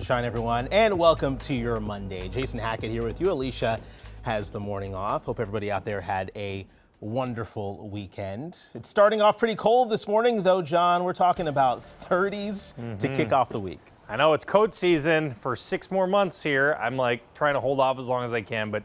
Shine, everyone, and welcome to your Monday. Jason Hackett here with you. Alicia has the morning off. Hope everybody out there had a wonderful weekend. It's starting off pretty cold this morning, though, John. We're talking about 30s to kick off the week. I know it's coat season for 6 more months here. I'm like trying to hold off as long as I can, but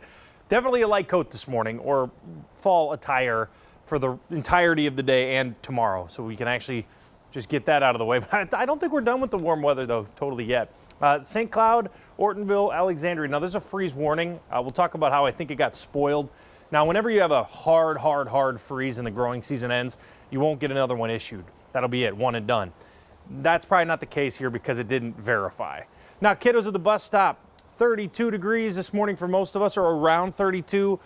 definitely a light coat this morning or fall attire for the entirety of the day and tomorrow, so we can actually just get that out of the way. But I don't think we're done with the warm weather, though, totally yet. St. Cloud, Ortonville, Alexandria. Now, there's a freeze warning. We'll talk about how I think it got spoiled. Now, whenever you have a hard freeze and the growing season ends, you won't get another one issued. That'll be it, one and done. That's probably not the case here because it didn't verify. Now, kiddos at the bus stop, 32 degrees this morning for most of us, or around 32.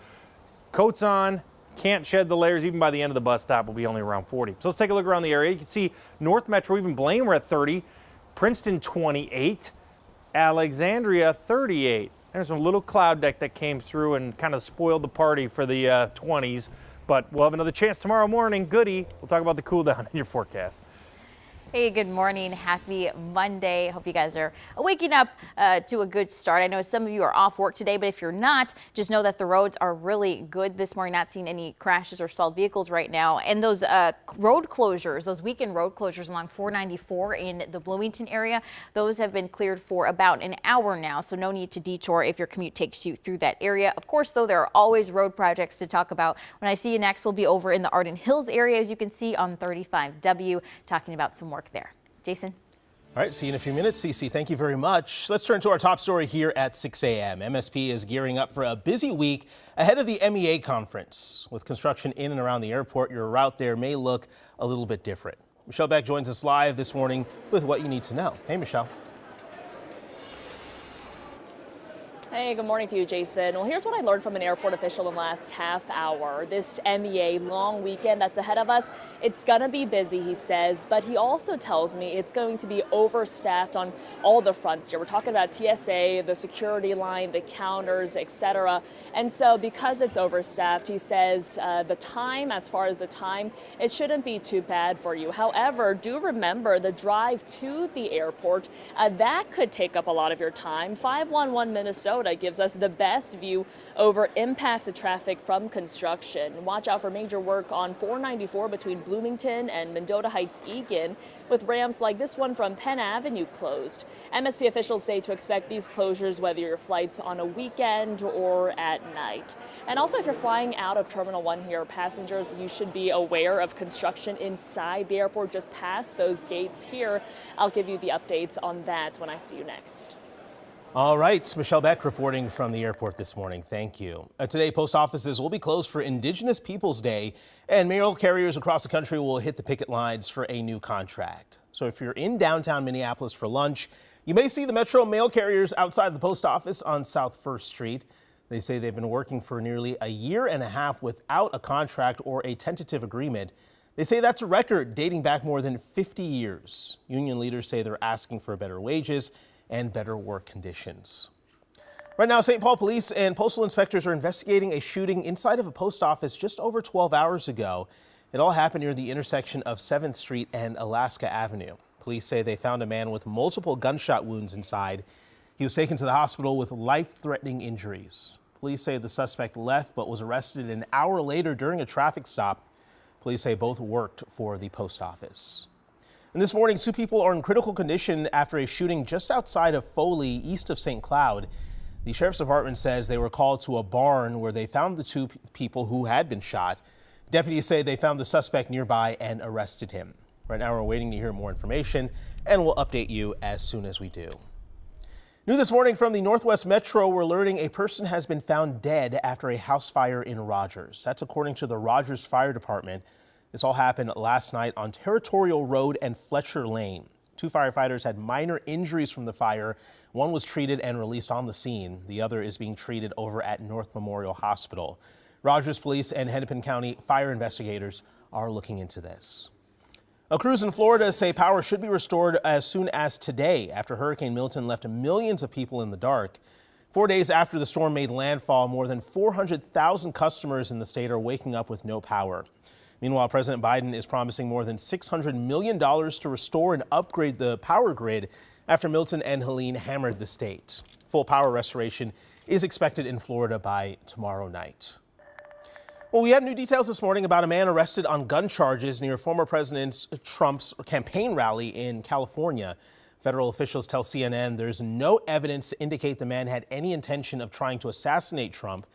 Coats on, can't shed the layers. Even by the end of the bus stop, will be only around 40. So let's take a look around the area. You can see North Metro, even Blaine, we're at 30. Princeton, 28. Alexandria, 38. There's a little cloud deck that came through and kind of spoiled the party for the 20s. But we'll have another chance tomorrow morning. Goody. We'll talk about the cool down in your forecast. Hey, good morning. Happy Monday. Hope you guys are waking up to a good start. I know some of you are off work today, but if you're not, just know that the roads are really good this morning. Not seeing any crashes or stalled vehicles right now. And those road closures, those weekend road closures along 494 in the Bloomington area, those have been cleared for about an hour now. So no need to detour if your commute takes you through that area. Of course, though, there are always road projects to talk about. When I see you next, we'll be over in the Arden Hills area, as you can see on 35W, talking about some work there. Jason. All right, see you in a few minutes. Cece, thank you very much. Let's turn to our top story here at 6 a.m. MSP is gearing up for a busy week ahead of the MEA conference. With construction in and around the airport, your route there may look a little bit different. Michelle Beck joins us live this morning with what you need to know. Hey, Michelle. Hey, good morning to you, Jason. Well, here's what I learned from an airport official in the last half hour. This MEA long weekend that's ahead of us, it's going to be busy, he says, but he also tells me it's going to be overstaffed on all the fronts here. We're talking about TSA, the security line, the counters, etc. And so because it's overstaffed, he says as far as the time, it shouldn't be too bad for you. However, do remember the drive to the airport, that could take up a lot of your time. 511 Minnesota gives us the best view over impacts of traffic from construction. Watch out for major work on 494 between Bloomington and Mendota Heights Egan, with ramps like this one from Penn Avenue closed. MSP officials say to expect these closures whether your flight's on a weekend or at night. And also, if you're flying out of Terminal 1 here, passengers, you should be aware of construction inside the airport just past those gates here. I'll give you the updates on that when I see you next. All right, Michelle Beck reporting from the airport this morning. Thank you. Today, post offices will be closed for Indigenous Peoples Day, and mail carriers across the country will hit the picket lines for a new contract. So if you're in downtown Minneapolis for lunch, you may see the Metro mail carriers outside the post office on South 1st Street. They say they've been working for nearly a year and a half without a contract or a tentative agreement. They say that's a record dating back more than 50 years. Union leaders say they're asking for better wages and better work conditions. Right now, St. Paul police and postal inspectors are investigating a shooting inside of a post office just over 12 hours ago. It all happened near the intersection of 7th Street and Alaska Avenue. Police say they found a man with multiple gunshot wounds inside. He was taken to the hospital with life-threatening injuries. Police say the suspect left but was arrested an hour later during a traffic stop. Police say both worked for the post office. And this morning, 2 people are in critical condition after a shooting just outside of Foley, east of St. Cloud. The sheriff's department says they were called to a barn where they found the 2 people who had been shot. Deputies say they found the suspect nearby and arrested him. Right now, we're waiting to hear more information, and we'll update you as soon as we do. New this morning from the Northwest Metro, we're learning a person has been found dead after a house fire in Rogers. That's according to the Rogers Fire Department. This all happened last night on Territorial Road and Fletcher Lane. 2 firefighters had minor injuries from the fire. One was treated and released on the scene. The other is being treated over at North Memorial Hospital. Rogers Police and Hennepin County fire investigators are looking into this. Crews in Florida say power should be restored as soon as today after Hurricane Milton left millions of people in the dark. 4 days after the storm made landfall, more than 400,000 customers in the state are waking up with no power. Meanwhile, President Biden is promising more than $600 million to restore and upgrade the power grid after Milton and Helene hammered the state. Full power restoration is expected in Florida by tomorrow night. Well, we have new details this morning about a man arrested on gun charges near former President Trump's campaign rally in California. Federal officials tell CNN there's no evidence to indicate the man had any intention of trying to assassinate Trump.